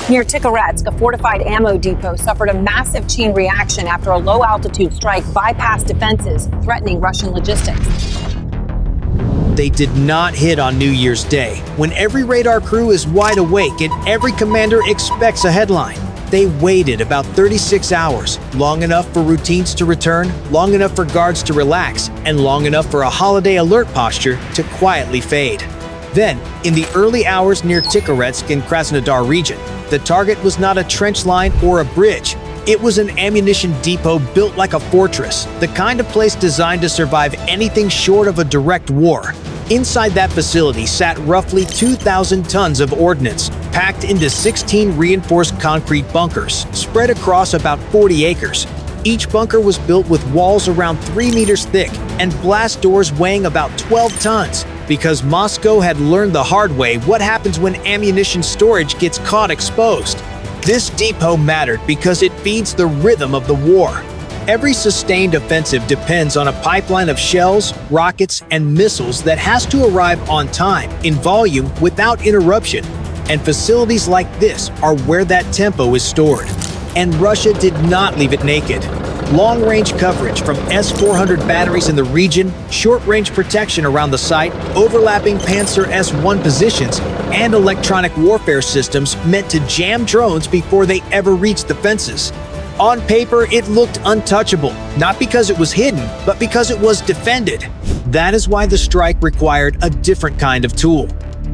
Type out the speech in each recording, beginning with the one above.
Near Tikoretsk, a fortified ammo depot suffered a massive chain reaction after a low-altitude strike bypassed defenses, threatening Russian logistics. They did not hit on New Year's Day, when every radar crew is wide awake and every commander expects a headline. They waited about 36 hours, long enough for routines to return, long enough for guards to relax, and long enough for a holiday alert posture to quietly fade. Then, in the early hours near Tikoretsk in Krasnodar region, the target was not a trench line or a bridge. It was an ammunition depot built like a fortress, the kind of place designed to survive anything short of a direct war. Inside that facility sat roughly 2,000 tons of ordnance, packed into 16 reinforced concrete bunkers, spread across about 40 acres. Each bunker was built with walls around 3 meters thick and blast doors weighing about 12 tons, because Moscow had learned the hard way what happens when ammunition storage gets caught exposed. This depot mattered because it feeds the rhythm of the war. Every sustained offensive depends on a pipeline of shells, rockets, and missiles that has to arrive on time, in volume, without interruption. And facilities like this are where that tempo is stored. And Russia did not leave it naked. Long-range coverage from S-400 batteries in the region, short-range protection around the site, overlapping Pantsir S-1 positions, and electronic warfare systems meant to jam drones before they ever reached the fences. On paper, it looked untouchable, not because it was hidden, but because it was defended. That is why the strike required a different kind of tool.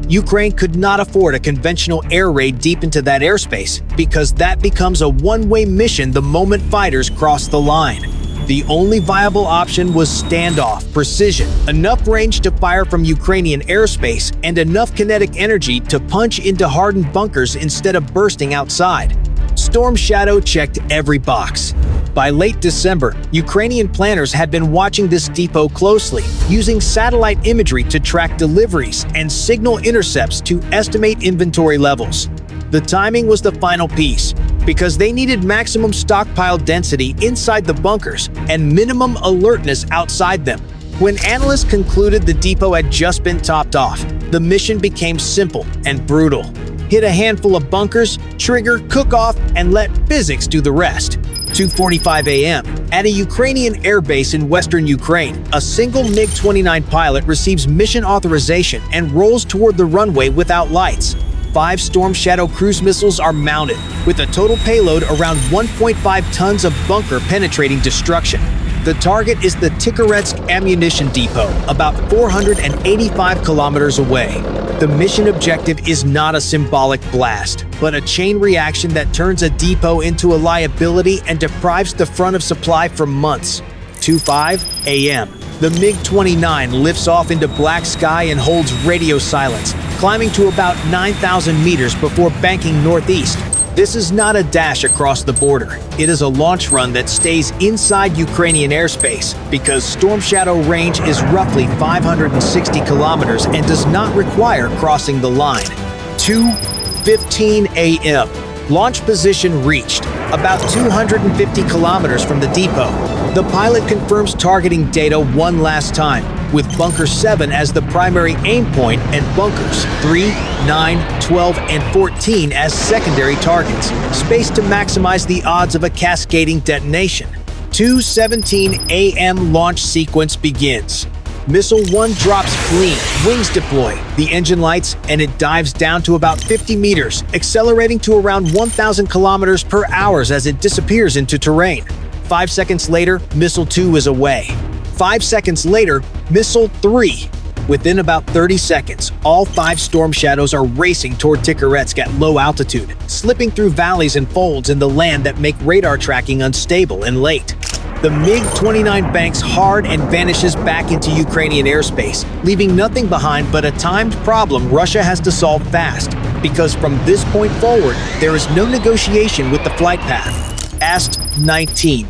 Ukraine could not afford a conventional air raid deep into that airspace, because that becomes a one-way mission the moment fighters cross the line. The only viable option was standoff, precision, enough range to fire from Ukrainian airspace, and enough kinetic energy to punch into hardened bunkers instead of bursting outside. Storm Shadow checked every box. By late December, Ukrainian planners had been watching this depot closely, using satellite imagery to track deliveries and signal intercepts to estimate inventory levels. The timing was the final piece, because they needed maximum stockpile density inside the bunkers and minimum alertness outside them. When analysts concluded the depot had just been topped off, the mission became simple and brutal. Hit a handful of bunkers, trigger, cook off, and let physics do the rest. 2:45 a.m. At a Ukrainian airbase in western Ukraine, a single MiG-29 pilot receives mission authorization and rolls toward the runway without lights. 5 Storm Shadow cruise missiles are mounted, with a total payload around 1.5 tons of bunker-penetrating destruction. The target is the Tikoretsk ammunition depot, about 485 kilometers away. The mission objective is not a symbolic blast, but a chain reaction that turns a depot into a liability and deprives the front of supply for months. 2:05 a.m. The MiG-29 lifts off into black sky and holds radio silence, climbing to about 9,000 meters before banking northeast. This is not a dash across the border. It is a launch run that stays inside Ukrainian airspace, because Storm Shadow range is roughly 560 kilometers and does not require crossing the line. 2:15 a.m. Launch position reached, about 250 kilometers from the depot. The pilot confirms targeting data one last time, with Bunker 7 as the primary aim point and Bunkers 3, 9, 12, and 14 as secondary targets, spaced to maximize the odds of a cascading detonation. 2:17 a.m. launch sequence begins. Missile 1 drops clean, wings deploy, the engine lights, and it dives down to about 50 meters, accelerating to around 1,000 kilometers per hour as it disappears into terrain. 5 seconds later, Missile 2 is away. 5 seconds later, Missile 3. Within about 30 seconds, all 5 Storm Shadows are racing toward Tikoretsk at low altitude, slipping through valleys and folds in the land that make radar tracking unstable and late. The MiG-29 banks hard and vanishes back into Ukrainian airspace, leaving nothing behind but a timed problem Russia has to solve fast, because from this point forward, there is no negotiation with the flight path. Ast-19.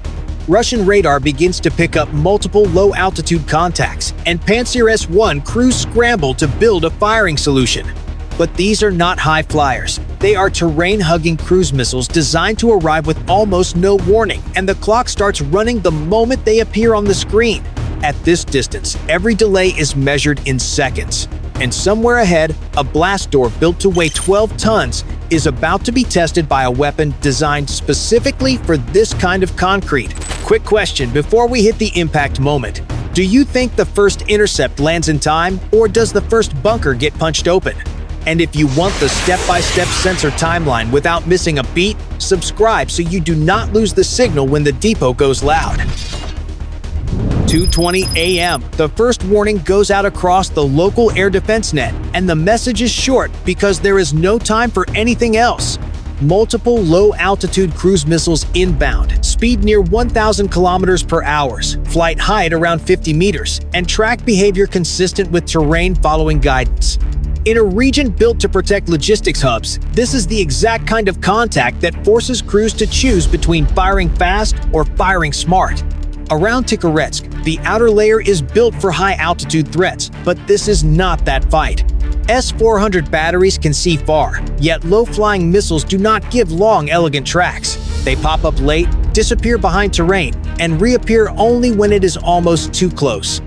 Russian radar begins to pick up multiple low-altitude contacts, and Pantsir S-1 crews scramble to build a firing solution. But these are not high flyers. They are terrain-hugging cruise missiles designed to arrive with almost no warning, and the clock starts running the moment they appear on the screen. At this distance, every delay is measured in seconds. And somewhere ahead, a blast door built to weigh 12 tons is about to be tested by a weapon designed specifically for this kind of concrete. Quick question before we hit the impact moment. Do you think the first intercept lands in time, or does the first bunker get punched open? And if you want the step-by-step sensor timeline without missing a beat, subscribe so you do not lose the signal when the depot goes loud. 2:20 a.m. The first warning goes out across the local air defense net, and the message is short because there is no time for anything else. Multiple low-altitude cruise missiles inbound, speed near 1,000 kilometers per hour, flight height around 50 meters, and track behavior consistent with terrain following guidance. In a region built to protect logistics hubs, this is the exact kind of contact that forces crews to choose between firing fast or firing smart. Around Tikoretsk, the outer layer is built for high-altitude threats, but this is not that fight. S-400 batteries can see far, yet low-flying missiles do not give long, elegant tracks. They pop up late, disappear behind terrain, and reappear only when it is almost too close.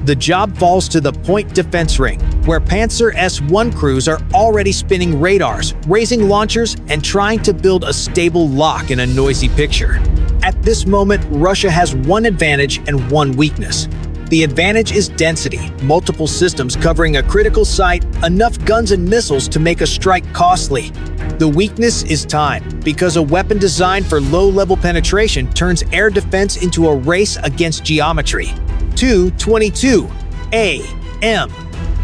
The job falls to the point defense ring, where Pantsir S-1 crews are already spinning radars, raising launchers, and trying to build a stable lock in a noisy picture. At this moment, Russia has one advantage and one weakness. The advantage is density, multiple systems covering a critical site, enough guns and missiles to make a strike costly. The weakness is time, because a weapon designed for low-level penetration turns air defense into a race against geometry. 2:22 a.m.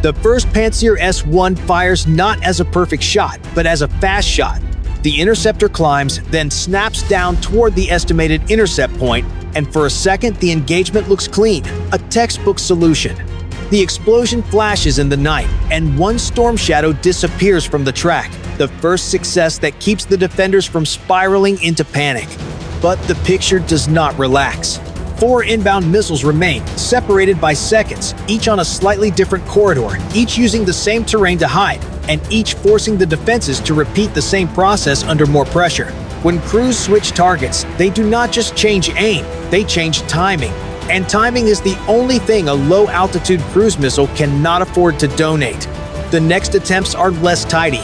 The first Pantsir S-1 fires not as a perfect shot, but as a fast shot. The interceptor climbs, then snaps down toward the estimated intercept point, and for a second the engagement looks clean, a textbook solution. The explosion flashes in the night, and one storm shadow disappears from the track, the first success that keeps the defenders from spiraling into panic. But the picture does not relax. 4 inbound missiles remain, separated by seconds, each on a slightly different corridor, each using the same terrain to hide, and each forcing the defenses to repeat the same process under more pressure. When crews switch targets, they do not just change aim, they change timing. And timing is the only thing a low-altitude cruise missile cannot afford to donate. The next attempts are less tidy.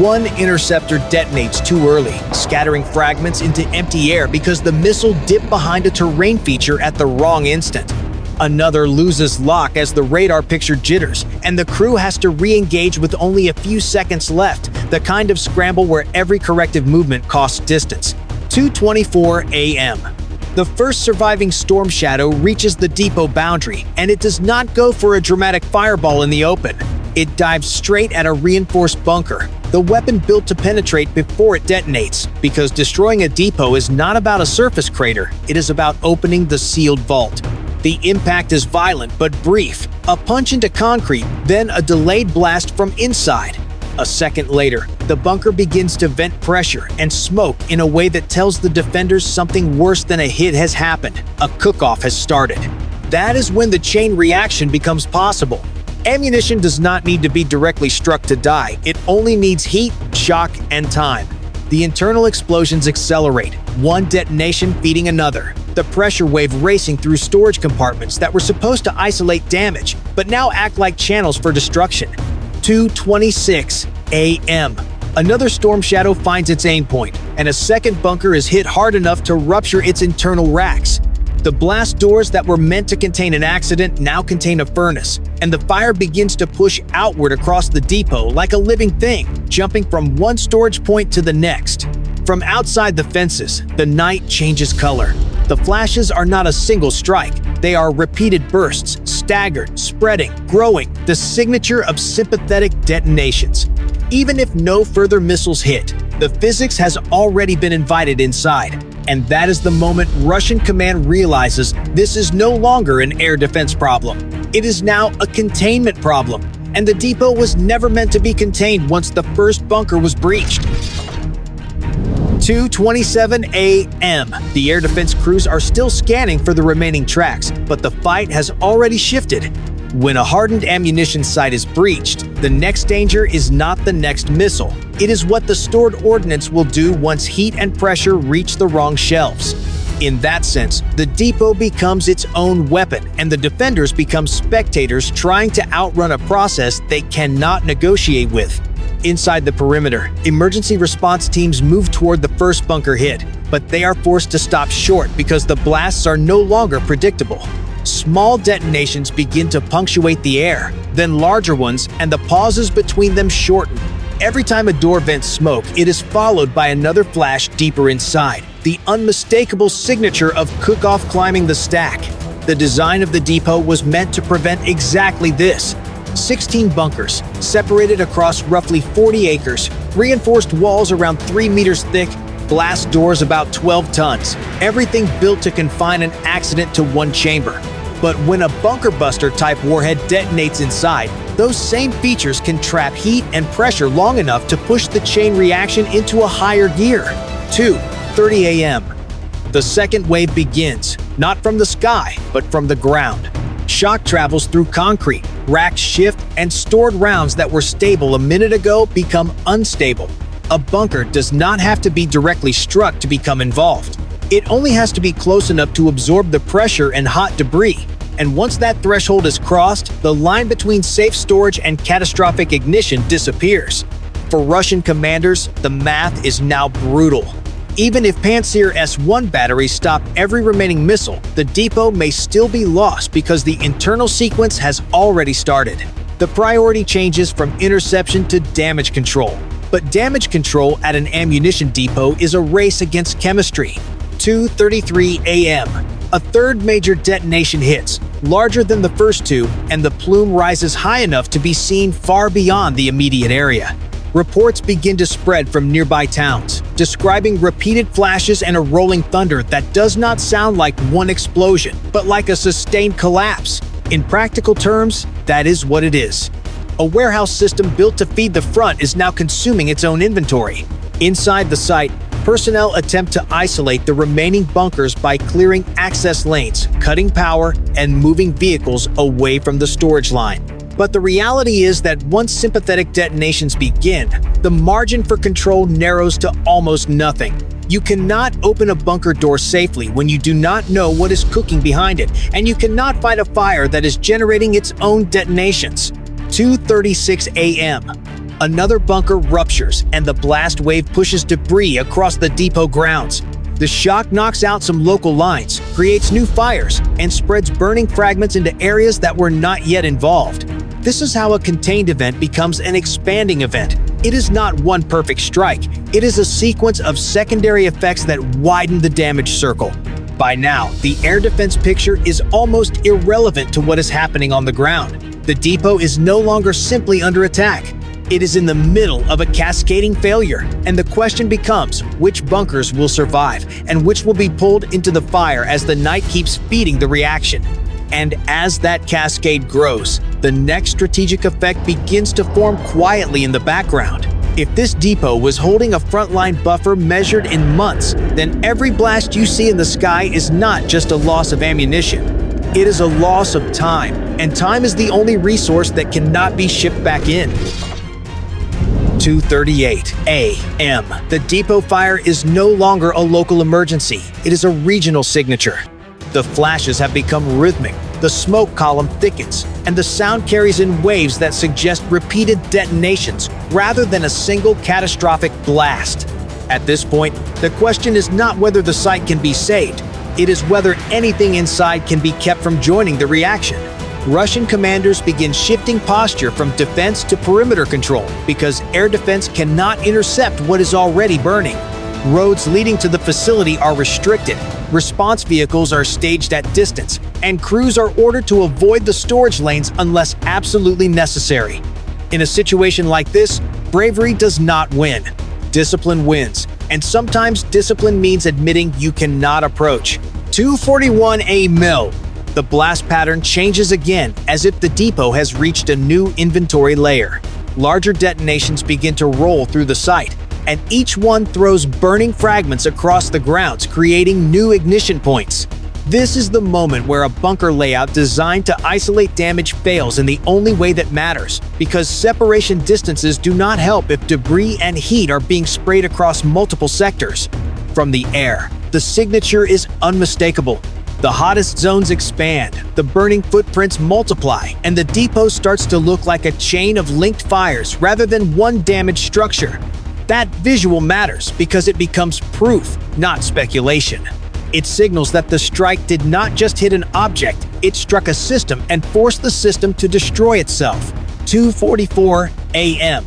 One interceptor detonates too early, scattering fragments into empty air because the missile dipped behind a terrain feature at the wrong instant. Another loses lock as the radar picture jitters, and the crew has to re-engage with only a few seconds left, the kind of scramble where every corrective movement costs distance. 2:24 a.m. The first surviving storm shadow reaches the depot boundary, and it does not go for a dramatic fireball in the open. It dives straight at a reinforced bunker, the weapon built to penetrate before it detonates, because destroying a depot is not about a surface crater, it is about opening the sealed vault. The impact is violent but brief, a punch into concrete, then a delayed blast from inside. A second later, the bunker begins to vent pressure and smoke in a way that tells the defenders something worse than a hit has happened. A cook-off has started. That is when the chain reaction becomes possible. Ammunition does not need to be directly struck to die. It only needs heat, shock, and time. The internal explosions accelerate, one detonation feeding another. The pressure wave racing through storage compartments that were supposed to isolate damage, but now act like channels for destruction. 2:26 a.m. Another storm shadow finds its aim point, and a second bunker is hit hard enough to rupture its internal racks. The blast doors that were meant to contain an accident now contain a furnace, and the fire begins to push outward across the depot like a living thing, jumping from one storage point to the next. From outside the fences, the night changes color. The flashes are not a single strike. They are repeated bursts, staggered, spreading, growing, the signature of sympathetic detonations. Even if no further missiles hit, the physics has already been invited inside. And that is the moment Russian command realizes this is no longer an air defense problem. It is now a containment problem, and the depot was never meant to be contained once the first bunker was breached. 2:27 a.m. The air defense crews are still scanning for the remaining tracks, but the fight has already shifted. When a hardened ammunition site is breached, the next danger is not the next missile. It is what the stored ordnance will do once heat and pressure reach the wrong shelves. In that sense, the depot becomes its own weapon, and the defenders become spectators trying to outrun a process they cannot negotiate with. Inside the perimeter, emergency response teams move toward the first bunker hit, but they are forced to stop short because the blasts are no longer predictable. Small detonations begin to punctuate the air, then larger ones, and the pauses between them shorten. Every time a door vents smoke, it is followed by another flash deeper inside, the unmistakable signature of cook-off climbing the stack. The design of the depot was meant to prevent exactly this. 16 bunkers, separated across roughly 40 acres, reinforced walls around 3 meters thick, blast doors about 12 tons, everything built to confine an accident to one chamber. But when a bunker buster type warhead detonates inside, those same features can trap heat and pressure long enough to push the chain reaction into a higher gear. 2:30 a.m. The second wave begins, not from the sky, but from the ground. Shock travels through concrete, racks shift, and stored rounds that were stable a minute ago become unstable. A bunker does not have to be directly struck to become involved. It only has to be close enough to absorb the pressure and hot debris. And once that threshold is crossed, the line between safe storage and catastrophic ignition disappears. For Russian commanders, the math is now brutal. Even if Pantsir S-1 batteries stop every remaining missile, the depot may still be lost because the internal sequence has already started. The priority changes from interception to damage control. But damage control at an ammunition depot is a race against chemistry. 2:33 a.m. A third major detonation hits, larger than the first two, and the plume rises high enough to be seen far beyond the immediate area. Reports begin to spread from nearby towns, describing repeated flashes and a rolling thunder that does not sound like one explosion, but like a sustained collapse. In practical terms, that is what it is. A warehouse system built to feed the front is now consuming its own inventory. Inside the site, personnel attempt to isolate the remaining bunkers by clearing access lanes, cutting power, and moving vehicles away from the storage line. But the reality is that once sympathetic detonations begin, the margin for control narrows to almost nothing. You cannot open a bunker door safely when you do not know what is cooking behind it, and you cannot fight a fire that is generating its own detonations. 2:36 a.m. Another bunker ruptures, and the blast wave pushes debris across the depot grounds. The shock knocks out some local lines, creates new fires, and spreads burning fragments into areas that were not yet involved. This is how a contained event becomes an expanding event. It is not one perfect strike. It is a sequence of secondary effects that widen the damage circle. By now, the air defense picture is almost irrelevant to what is happening on the ground. The depot is no longer simply under attack. It is in the middle of a cascading failure, and the question becomes which bunkers will survive and which will be pulled into the fire as the night keeps feeding the reaction. And as that cascade grows, the next strategic effect begins to form quietly in the background. If this depot was holding a frontline buffer measured in months, then every blast you see in the sky is not just a loss of ammunition. It is a loss of time, and time is the only resource that cannot be shipped back in. 2:38 a.m. The depot fire is no longer a local emergency. It is a regional signature. The flashes have become rhythmic, the smoke column thickens, and the sound carries in waves that suggest repeated detonations rather than a single catastrophic blast. At this point, the question is not whether the site can be saved. It is whether anything inside can be kept from joining the reaction. Russian commanders begin shifting posture from defense to perimeter control because air defense cannot intercept what is already burning. Roads leading to the facility are restricted, response vehicles are staged at distance, and crews are ordered to avoid the storage lanes unless absolutely necessary. In a situation like this, bravery does not win. Discipline wins, and sometimes discipline means admitting you cannot approach. 2:41 a.m. The blast pattern changes again, as if the depot has reached a new inventory layer. Larger detonations begin to roll through the site, and each one throws burning fragments across the grounds, creating new ignition points. This is the moment where a bunker layout designed to isolate damage fails in the only way that matters, because separation distances do not help if debris and heat are being sprayed across multiple sectors. From the air, the signature is unmistakable. The hottest zones expand, the burning footprints multiply, and the depot starts to look like a chain of linked fires rather than one damaged structure. That visual matters because it becomes proof, not speculation. It signals that the strike did not just hit an object, it struck a system and forced the system to destroy itself. 2:44 a.m.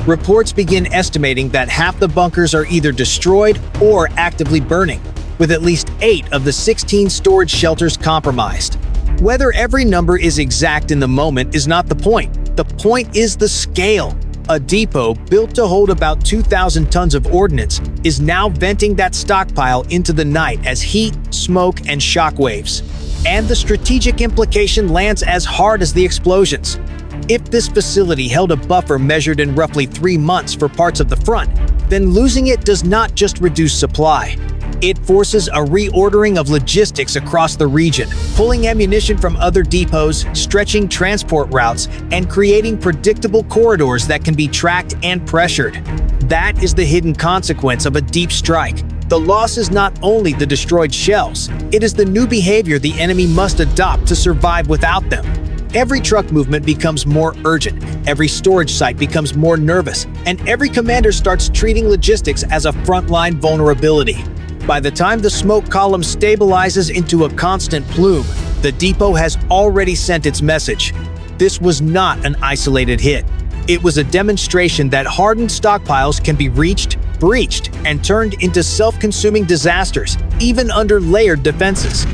Reports begin estimating that half the bunkers are either destroyed or actively burning, with at least 8 of the 16 storage shelters compromised. Whether every number is exact in the moment is not the point. The point is the scale. A depot built to hold about 2,000 tons of ordnance is now venting that stockpile into the night as heat, smoke, and shockwaves. And the strategic implication lands as hard as the explosions. If this facility held a buffer measured in roughly 3 months for parts of the front, then losing it does not just reduce supply. It forces a reordering of logistics across the region, pulling ammunition from other depots, stretching transport routes, and creating predictable corridors that can be tracked and pressured. That is the hidden consequence of a deep strike. The loss is not only the destroyed shells, it is the new behavior the enemy must adopt to survive without them. Every truck movement becomes more urgent, every storage site becomes more nervous, and every commander starts treating logistics as a frontline vulnerability. By the time the smoke column stabilizes into a constant plume, the depot has already sent its message. This was not an isolated hit. It was a demonstration that hardened stockpiles can be reached, breached, and turned into self-consuming disasters, even under layered defenses.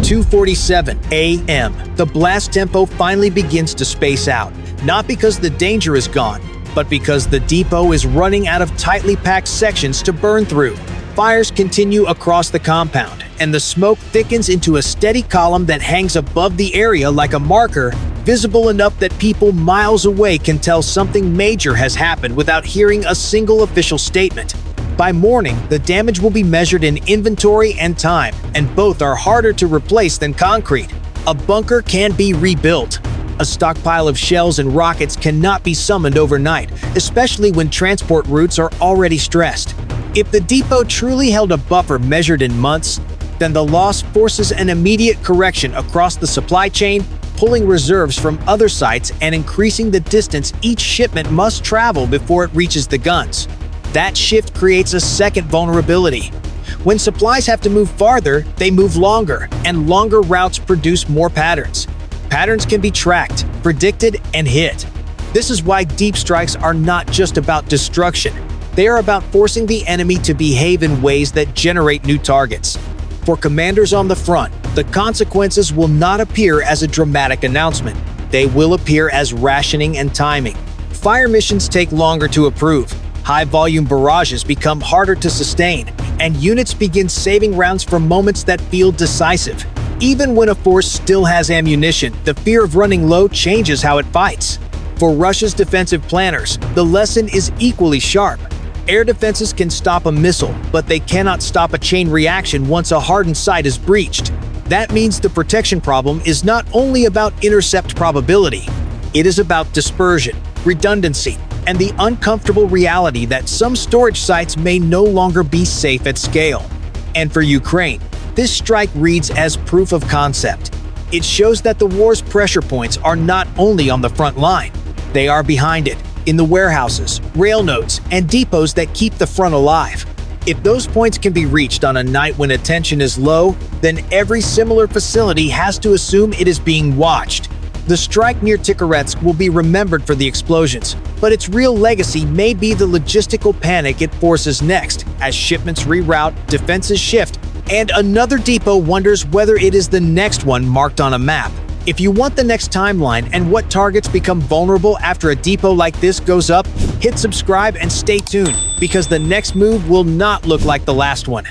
2:47 a.m. The blast tempo finally begins to space out, not because the danger is gone, but because the depot is running out of tightly packed sections to burn through. Fires continue across the compound, and the smoke thickens into a steady column that hangs above the area like a marker, visible enough that people miles away can tell something major has happened without hearing a single official statement. By morning, the damage will be measured in inventory and time, and both are harder to replace than concrete. A bunker can be rebuilt. A stockpile of shells and rockets cannot be summoned overnight, especially when transport routes are already stressed. If the depot truly held a buffer measured in months, then the loss forces an immediate correction across the supply chain, pulling reserves from other sites and increasing the distance each shipment must travel before it reaches the guns. That shift creates a second vulnerability. When supplies have to move farther, they move longer, and longer routes produce more patterns. Patterns can be tracked, predicted, and hit. This is why deep strikes are not just about destruction. They are about forcing the enemy to behave in ways that generate new targets. For commanders on the front, the consequences will not appear as a dramatic announcement. They will appear as rationing and timing. Fire missions take longer to approve. High-volume barrages become harder to sustain, and units begin saving rounds for moments that feel decisive. Even when a force still has ammunition, the fear of running low changes how it fights. For Russia's defensive planners, the lesson is equally sharp. Air defenses can stop a missile, but they cannot stop a chain reaction once a hardened site is breached. That means the protection problem is not only about intercept probability, it is about dispersion, redundancy, and the uncomfortable reality that some storage sites may no longer be safe at scale. And for Ukraine, this strike reads as proof of concept. It shows that the war's pressure points are not only on the front line, they are behind it, in the warehouses, rail nodes, and depots that keep the front alive. If those points can be reached on a night when attention is low, then every similar facility has to assume it is being watched. The strike near Tikoretsk will be remembered for the explosions, but its real legacy may be the logistical panic it forces next, as shipments reroute, defenses shift, and another depot wonders whether it is the next one marked on a map. If you want the next timeline and what targets become vulnerable after a depot like this goes up, hit subscribe and stay tuned, because the next move will not look like the last one.